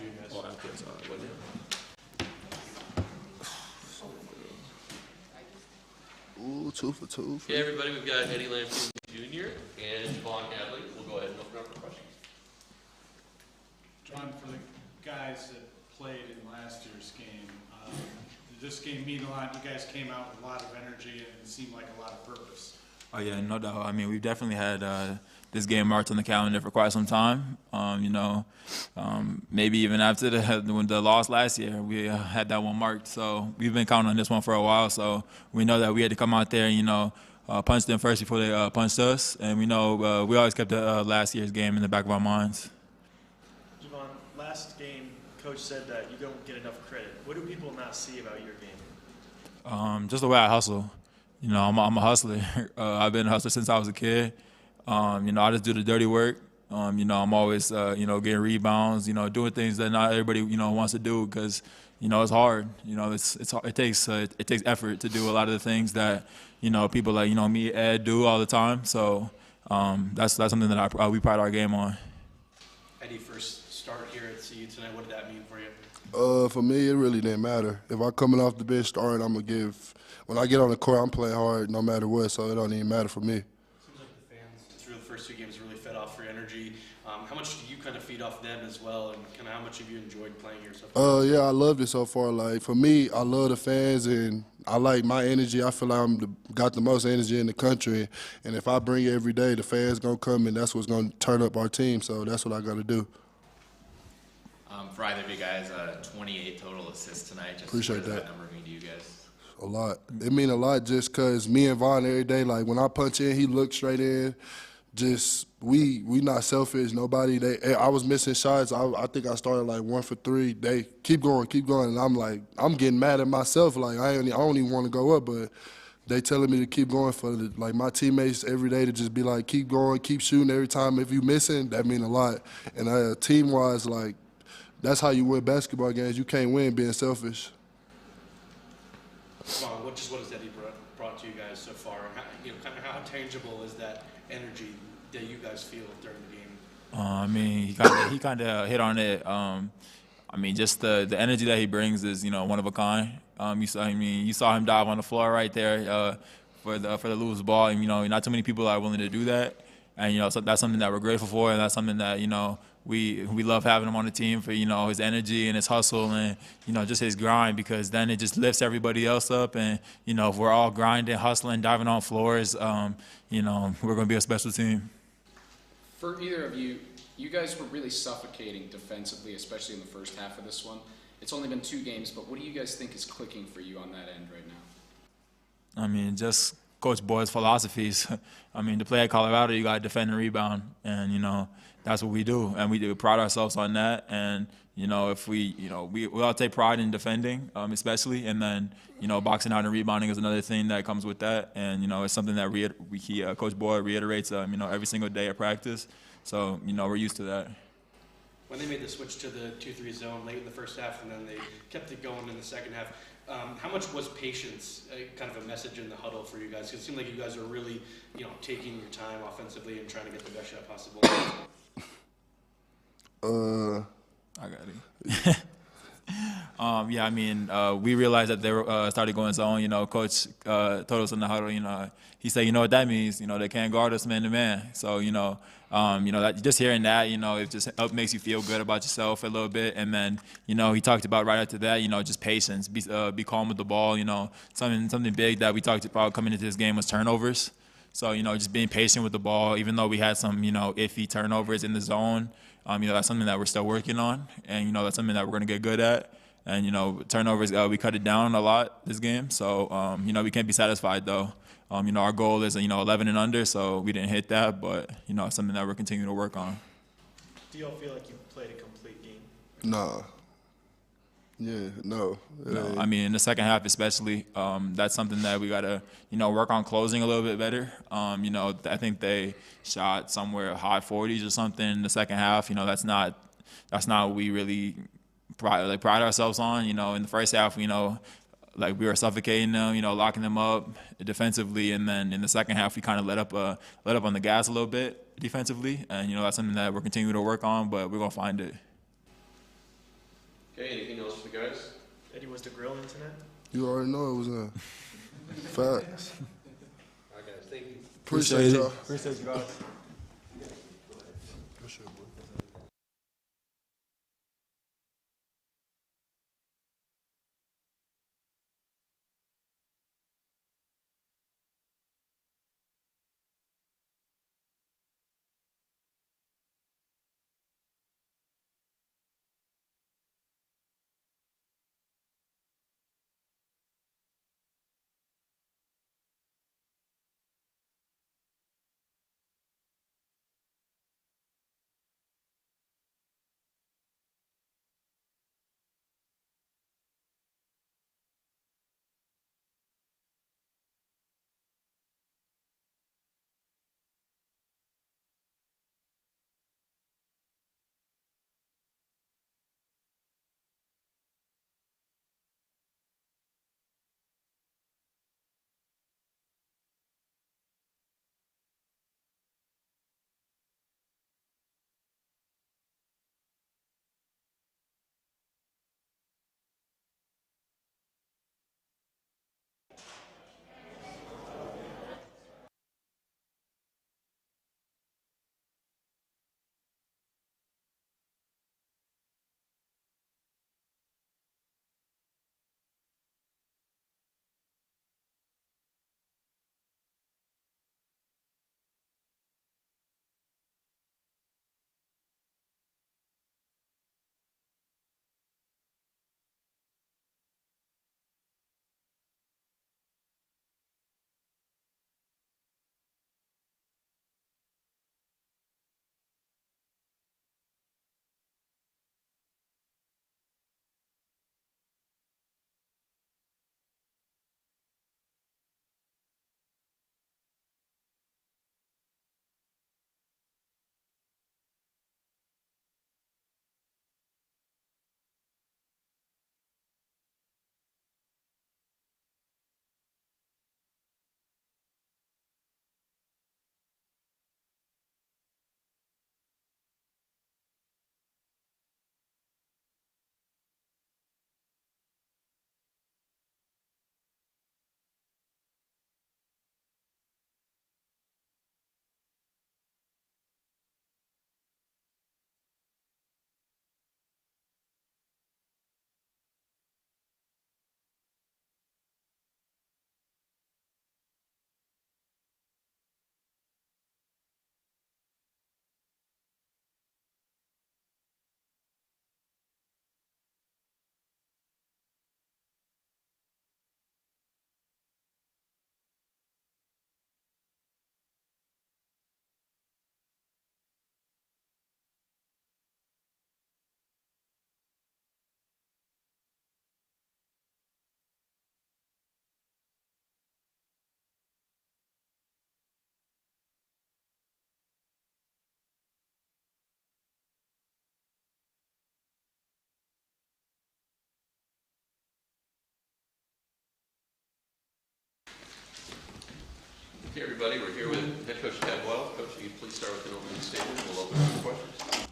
you guys. Oh, that's all right. Ooh, 2 for 2. Okay, everybody, we've got Eddie Lampion Jr. and Javon Hadley. We'll go ahead and open up for questions. John, for the guys that played in last year's game, did this game mean a lot? You guys came out with a lot of energy and it seemed like a lot of purpose. Oh yeah, no doubt. I mean, we've definitely had this game marked on the calendar for quite some time. Maybe even after the loss last year, we had that one marked. So we've been counting on this one for a while. So we know that we had to come out there and punch them first before they punched us. And we know we always kept the last year's game in the back of our minds. Javon, last game, Coach said that you don't get enough credit. What do people not see about your game? Just the way I hustle. I'm a hustler. I've been a hustler since I was a kid. I just do the dirty work. I'm always, getting rebounds, doing things that not everybody, wants to do because, it's hard. It takes effort to do a lot of the things that, people like, me, Ed do all the time. So that's something that we pride our game on. Eddie, first start here at CU tonight. What did that mean for you? For me, it really didn't matter. If I'm coming off the bench starting, I'm going to give – when I get on the court, I'm playing hard no matter what, so it don't even matter for me. Seems like the fans, through the first 2 games, really fed off your energy. How much do you kind of feed off them as well, and kind of how much have you enjoyed playing here so far? Yeah, I loved it so far. Like, for me, I love the fans, and I like my energy. I feel like got the most energy in the country, and if I bring it every day, the fans going to come, and that's what's going to turn up our team, so that's what I got to do. For either of you guys, 28 total assists tonight. Just Appreciate what does that. Number mean to you guys? A lot. It mean a lot just because me and Vaughn every day, like when I punch in, he looks straight in. Just we not selfish. Nobody. I was missing shots. I think I started like 1 for 3. They keep going, and I'm like, I'm getting mad at myself. Like I don't even want to go up, but they telling me to keep going for like my teammates every day to just be like, keep going, keep shooting every time. If you missing, that mean a lot. And team wise, like that's how you win basketball games. You can't win being selfish. What has Eddie brought to you guys so far? And how tangible is that energy that you guys feel during the game? He kind of hit on it. Just the energy that he brings is one of a kind. You saw him dive on the floor right there for the loose ball. And, not too many people are willing to do that. And so that's something that we're grateful for, and that's something that we love having him on the team for his energy and his hustle and just his grind, because then it just lifts everybody else up. And if we're all grinding, hustling, diving on floors, we're going to be a special team. For either of you, you guys were really suffocating defensively, especially in the first half of this one. It's only been 2 games, but what do you guys think is clicking for you on that end right now? Just Coach Boyle's philosophies. To play at Colorado, you got to defend and rebound, and that's what we do, and we pride ourselves on that. And if we all take pride in defending, especially, and then boxing out and rebounding is another thing that comes with that. And it's something that Coach Boyle reiterates, every single day at practice. So we're used to that. When they made the switch to the 2-3 zone late in the first half, and then they kept it going in the second half, how much was patience kind of a message in the huddle for you guys? Because it seemed like you guys are really, taking your time offensively and trying to get the best shot possible. I got it. We realized that they started going zone. Coach told us in the huddle. He said, what that means. They can't guard us man to man. So that just hearing that, it just makes you feel good about yourself a little bit. And then he talked about right after that, just patience, be calm with the ball. Something big that we talked about coming into this game was turnovers. So just being patient with the ball, even though we had some iffy turnovers in the zone. That's something that we're still working on, and that's something that we're going to get good at. And turnovers, we cut it down a lot this game, so we can't be satisfied though. Our goal is 11 and under, so we didn't hit that, but it's something that we're continuing to work on. Do you all feel like you played a complete game? Nah. Yeah, no. No, in the second half especially, that's something that we got to, work on closing a little bit better. I think they shot somewhere high 40s or something in the second half. That's not what we really pride ourselves on. In the first half, we were suffocating them, locking them up defensively, and then in the second half, we kind of let up on the gas a little bit defensively, and that's something that we're continuing to work on, but we're gonna find it. Okay, anything else for the guys? Eddie, was the grill in tonight? You already know it was in. Facts. All right, guys, thank you. Appreciate y'all. Appreciate you guys. Okay, everybody, we're here with head coach Tad Boyle. Coach, if you please start with an opening statement. We'll open up for questions.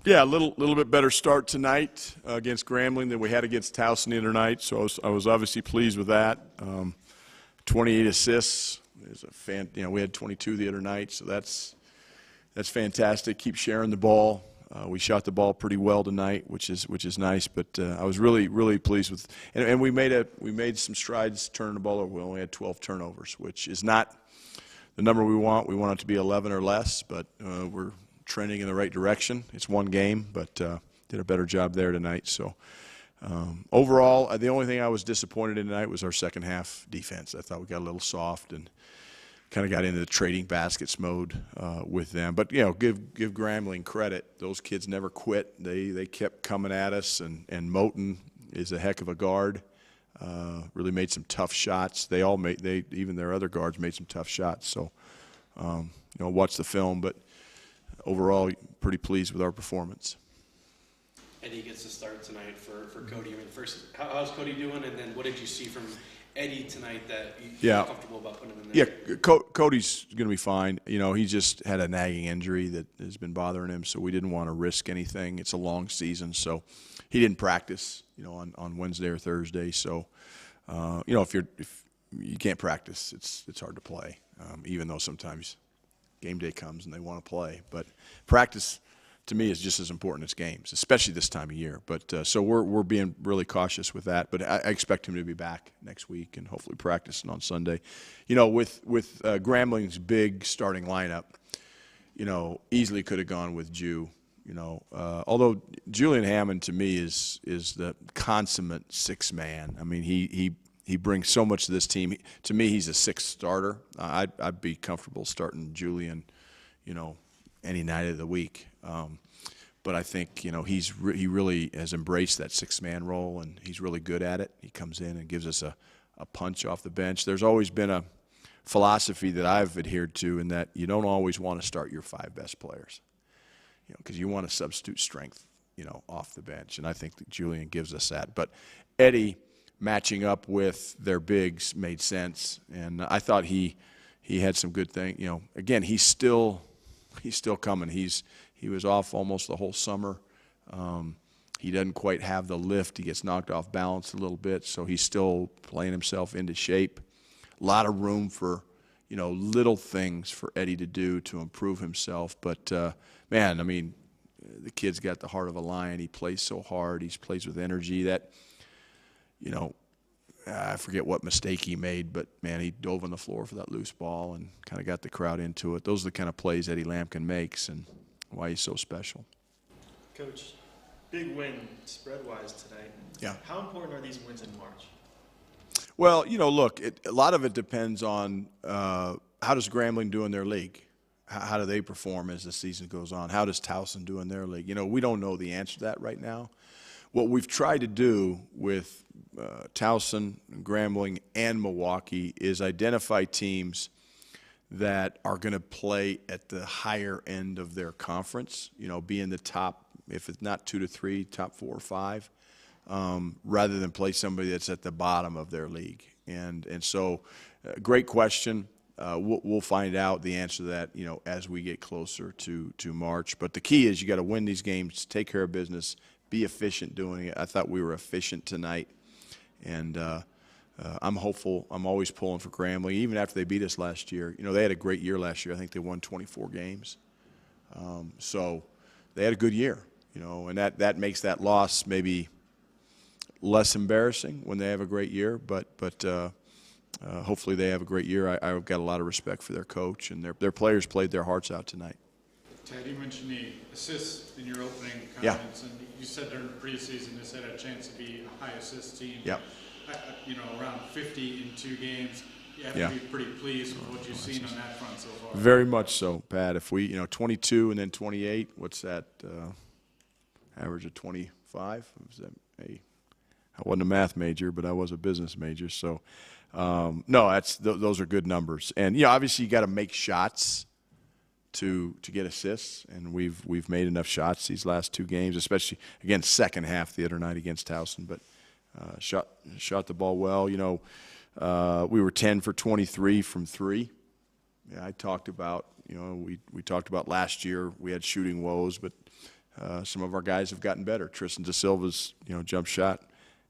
Yeah, a little bit better start tonight against Grambling than we had against Towson the other night, so I was obviously pleased with that. 28 assists is we had 22 the other night, so that's fantastic. Keep sharing the ball. We shot the ball pretty well tonight, which is nice. But I was really pleased with, and we made some strides turning the ball over. We only had 12 turnovers, which is not the number we want. We want it to be 11 or less, but we're trending in the right direction. It's one game, but did a better job there tonight. So overall, the only thing I was disappointed in tonight was our second half defense. I thought we got a little soft and kind of got into the trading baskets mode with them. But, give Grambling credit. Those kids never quit. They kept coming at us, and Moten is a heck of a guard. Really made some tough shots. Even their other guards made some tough shots. So, watch the film, but overall, pretty pleased with our performance. Eddie gets to start tonight for Cody. I mean, first, how's Cody doing, and then what did you see from Eddie tonight that you feel comfortable about putting him in there? Yeah, Cody's going to be fine. He just had a nagging injury that has been bothering him, so we didn't want to risk anything. It's a long season, so he didn't practice, on Wednesday or Thursday. So, if you can't practice, it's hard to play. Even though sometimes game day comes and they want to play, but practice to me is just as important as games, especially this time of year. But so we're being really cautious with that. But I expect him to be back next week and hopefully practicing on Sunday. With Grambling's big starting lineup, easily could have gone with Jew. Although Julian Hammond to me is the consummate sixth man. I mean, he brings so much to this team. To me, he's a sixth starter. I'd be comfortable starting Julian, any night of the week. But I think he really has embraced that six-man role, and he's really good at it. He comes in and gives us a punch off the bench. There's always been a philosophy that I've adhered to in that you don't always want to start your five best players, because you want to substitute strength, off the bench. And I think that Julian gives us that. But Eddie matching up with their bigs made sense, and I thought he had some good things. Again, he's still coming. He was off almost the whole summer. He doesn't quite have the lift. He gets knocked off balance a little bit, so he's still playing himself into shape. A lot of room for, little things for Eddie to do to improve himself. But, man, I mean, the kid's got the heart of a lion. He plays so hard. He plays with energy that, I forget what mistake he made, but, man, he dove on the floor for that loose ball and kind of got the crowd into it. Those are the kind of plays Eddie Lampkin makes and why he's so special. Coach, big win spread-wise tonight. Yeah. How important are these wins in March? Well, look, a lot of it depends on how does Grambling do in their league? How do they perform as the season goes on? How does Towson do in their league? We don't know the answer to that right now. What we've tried to do with Towson, Grambling, and Milwaukee is identify teams that are going to play at the higher end of their conference, be in the top, if it's not 2 to 3, top 4 or 5, rather than play somebody that's at the bottom of their league. And so, great question. We'll find out the answer to that, as we get closer to March. But the key is you got to win these games, take care of business, be efficient doing it. I thought we were efficient tonight, and I'm hopeful. I'm always pulling for Grambling, even after they beat us last year. They had a great year last year. I think they won 24 games. So they had a good year, and that makes that loss maybe less embarrassing when they have a great year. But hopefully they have a great year. I've got a lot of respect for their coach, and their players played their hearts out tonight. Ted, you mentioned the assists in your opening comments, and you said during the preseason this had a chance to be a high assist team. Yep. Around 50 in 2 games. You have to be pretty pleased with what you've seen on that front so far. Very much so, Pat. If we, 22 and then 28, what's that? Average of 25? I wasn't a math major, but I was a business major. So, no, those are good numbers. And obviously you got to make shots to get assists, and we've made enough shots these last 2 games, especially again second half the other night against Towson. But shot the ball well. We were 10 for 23 from 3. Yeah, I talked about we talked about last year we had shooting woes, but some of our guys have gotten better. Tristan DeSilva's jump shot.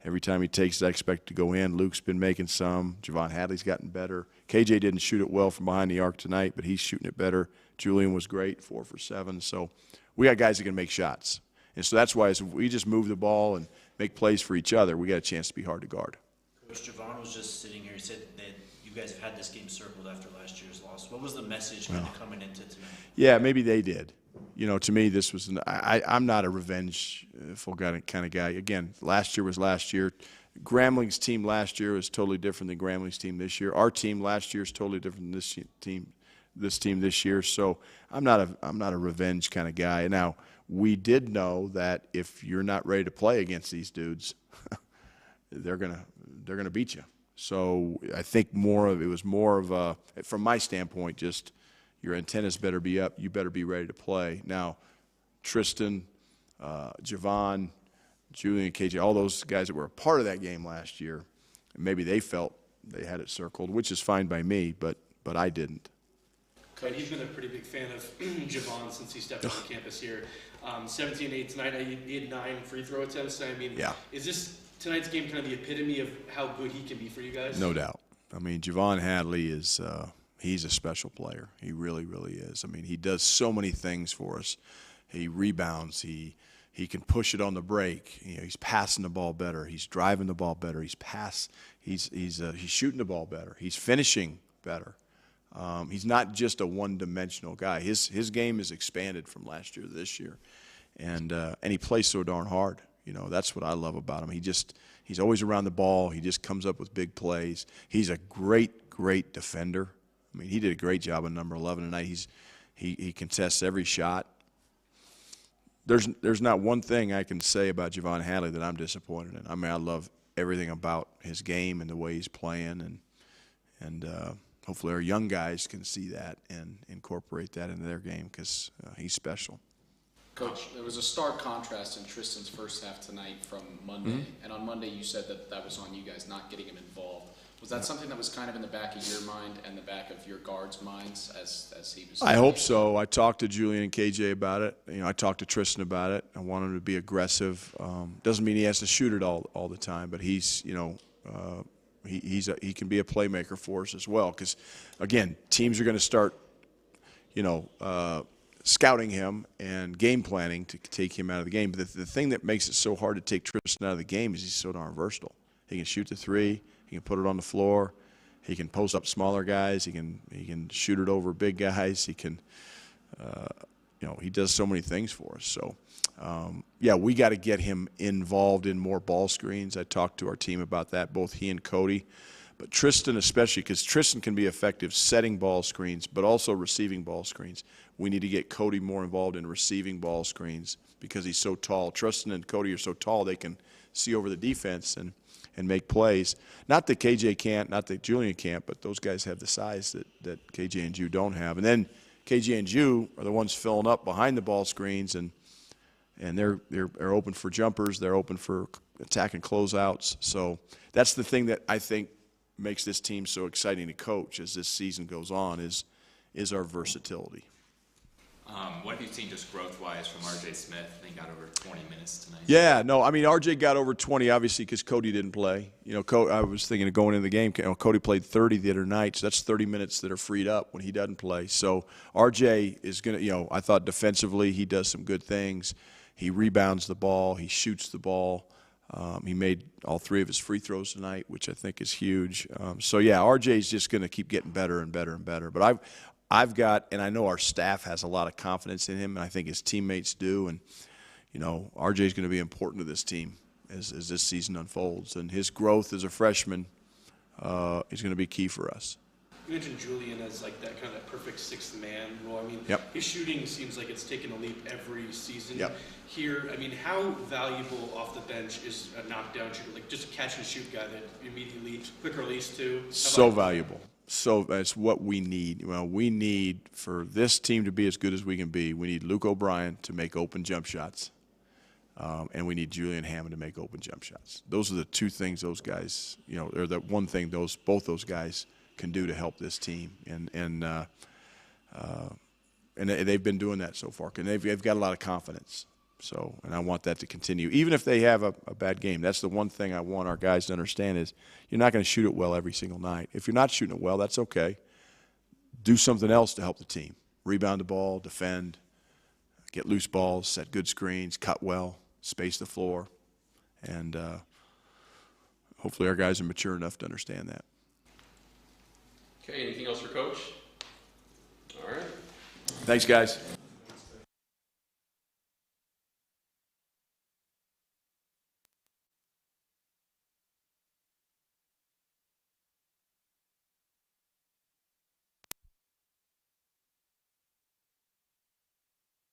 Every time he takes it, I expect it to go in. Luke's been making some. Javon Hadley's gotten better. KJ didn't shoot it well from behind the arc tonight, but he's shooting it better. Julian was great, 4 for 7. So we got guys that can make shots. And so that's why if we just move the ball and make plays for each other, we got a chance to be hard to guard. Coach Javon was just sitting here. He said that you guys have had this game circled after last year's loss. What was the message kind of coming into tonight? Yeah, maybe they did. To me, this was I'm not a revengeful kind of guy. Again, last year was last year. Grambling's team last year was totally different than Grambling's team this year. Our team last year is totally different than this team this year. So I'm not a revenge kind of guy. Now, we did know that if you're not ready to play against these dudes, they're gonna beat you. So I think it was more of a, from my standpoint, just your antennas better be up. You better be ready to play. Now, Tristan, Javon, Julian, KJ, all those guys that were a part of that game last year, maybe they felt they had it circled, which is fine by me, but I didn't. And he's been a pretty big fan of Javon since he stepped on campus here. 17-8 tonight. He had 9 free throw attempts. I mean, is this tonight's game kind of the epitome of how good he can be for you guys? No doubt. I mean, Javon Hadley is he's a special player. He really, really is. I mean, he does so many things for us. He rebounds. He can push it on the break. You know, he's passing the ball better. He's driving the ball better. He's shooting the ball better. He's finishing better. He's not just a one-dimensional guy. His game is expanded from last year to this year, and he plays so darn hard. You know, that's what I love about him. He's always around the ball. He just comes up with big plays. He's a great defender. I mean, he did a great job on number 11 tonight. He contests every shot. There's not one thing I can say about Javon Hadley that I'm disappointed in. I mean, I love everything about his game and the way he's playing, and hopefully our young guys can see that and incorporate that into their game because he's special. Coach, there was a stark contrast in Tristan's first half tonight from Monday, and on Monday you said that was on you guys not getting him involved. Was that something that was kind of in the back of your mind and the back of your guards' minds as he was? I hope so. I talked to Julian and KJ about it. You know, I talked to Tristan about it. I want him to be aggressive. Doesn't mean he has to shoot it all the time, but he's, you know, he can be a playmaker for us as well. Because again, teams are going to start, you know, scouting him and game planning to take him out of the game. But the thing that makes it so hard to take Tristan out of the game is he's so darn versatile. He can shoot the three. He can put it on the floor. He can post up smaller guys. He can shoot it over big guys. He can, you know, he does so many things for us. So, yeah, we got to get him involved in more ball screens. I talked to our team about that, both he and Cody. But Tristan especially, because Tristan can be effective setting ball screens, but also receiving ball screens. We need to get Cody more involved in receiving ball screens because he's so tall. Tristan and Cody are so tall they can see over the defense and make plays. Not that KJ can't, not that Julian can't, but those guys have the size that KJ and Ju don't have. And then KJ and Ju are the ones filling up behind the ball screens, and they're open for jumpers. They're open for attacking closeouts. So that's the thing that I think makes this team so exciting to coach as this season goes on is our versatility. What have you seen just growth-wise from R.J. Smith? I think he got over 20 minutes tonight. Yeah, no, I mean, R.J. got over 20, obviously, because Cody didn't play. You know, I was thinking of going into the game. You know, Cody played 30 the other night, so that's 30 minutes that are freed up when he doesn't play. So R.J. is going to, you know, I thought defensively he does some good things. He rebounds the ball. He shoots the ball. He made all 3 of his free throws tonight, which I think is huge. So, yeah, R.J. is just going to keep getting better and better and better. But I've got, and I know our staff has a lot of confidence in him, and I think his teammates do. And, you know, RJ is going to be important to this team as this season unfolds. And his growth as a freshman is going to be key for us. You mentioned Julian as like that kind of perfect sixth man role. I mean, Yep. his shooting seems like it's taken a leap every season. Yep. Here, I mean, how valuable off the bench is a knockdown shooter, like just a catch and shoot guy that immediately quick release to? So valuable. So that's what we need. Well, we need, for this team to be as good as we can be, we need Luke O'Brien to make open jump shots, and we need Julian Hammond to make open jump shots. Those are the 2 things those guys, you know, or the one thing both those guys can do to help this team, and they've been doing that so far. And they've got a lot of confidence. So, and I want that to continue. Even if they have a bad game, that's the one thing I want our guys to understand is you're not going to shoot it well every single night. If you're not shooting it well, that's okay. Do something else to help the team. Rebound the ball, defend, get loose balls, set good screens, cut well, space the floor. And hopefully our guys are mature enough to understand that. Okay, anything else for Coach? All right. Thanks, guys.